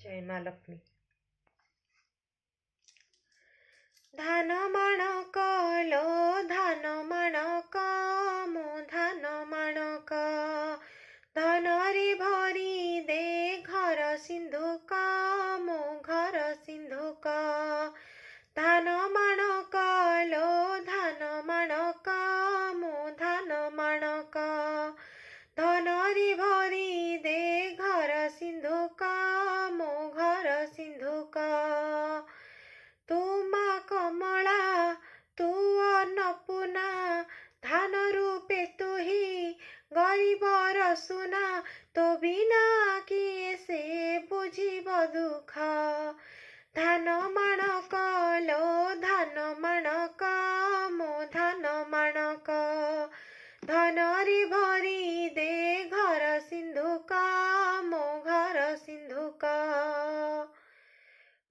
जय माँ लक्ष्मी। धान माणक लो धान माणक मो धान माणक धनरे भरी दे घर सिंधुक मो घर सिंधुक धान माणक लो धान माणक मो धान माणक धनरे भरी दे घर सिंधुक मो घर सिंधुक तू माँ कमला तू अन्नपूर्णा धान रूपे तू ही गरीब सुना तो बिना किए से बुझिब दुख धान माणक लो धान माणक मो धान माणक धनरे भरी दे घर सिंधुक मो घर सिंधुक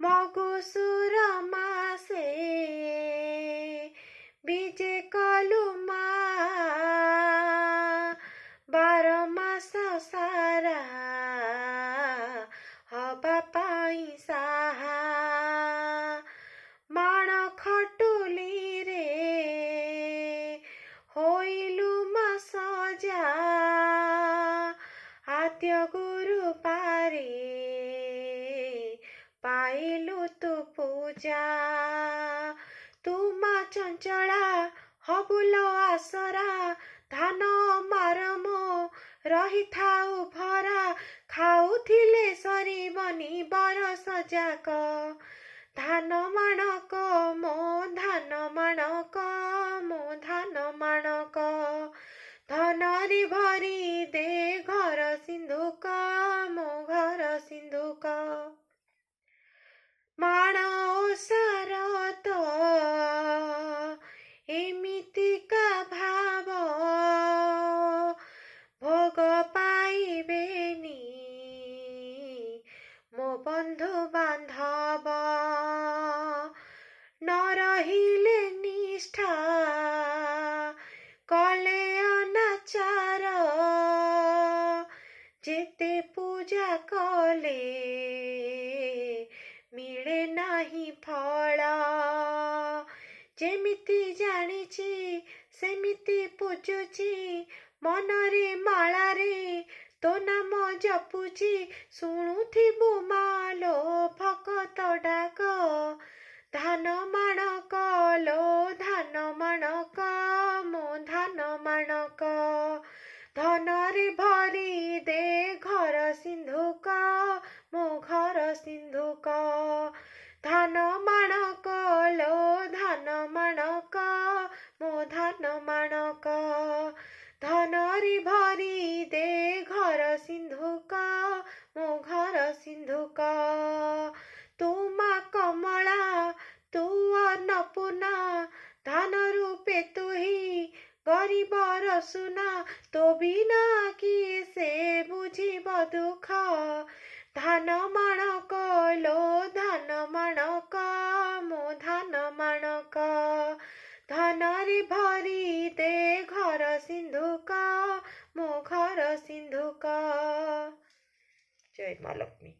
मगुसुर मासे बीजे कलुमा 12 मास सारा हबा पाई साहा माण खटुली रे होइलु मा सजा आद्य गुरु पारे पाइलु तु पूजा तू माँ चंचला हबुलो आसरा धान मारमो रही थाउ भरा खाउथिले सरीबनी बरस जाक धान माणक मो धान माणक मो धान माणक धनरे भरी दे घर सिंधुक मो घर सिंधुक माण ओसारत एमितिका भाव भोग पाइबेनी मो बंधु बांधव न रहिले निष्ठा कले अनाचार जेते पूजा कले मिले नाही फल जेमिति जानिछि सेमिति पूजुछि मनरे मालारे तो नाम जपुछि शुणुथिबु मालो भगत डाक धान माणक लो धान माणक मो धान माणक धनरे भरी दे घर सिंधुक मो घर सिंधुक धान माणक लो धान माणक मो धान माणक धनरे भरी दे घर सिंधुक मो घर सिंधुक तू माँ कमला तू अन्नपूर्णा धान रूपे तू ही गरीब सुना तो बिना किए से बुझिब दुख धान माणक लो धान माणक मो धान माणक धनरे भरी दे घर सिंधुक मो घर सिंधुक। जय माँ लक्ष्मी।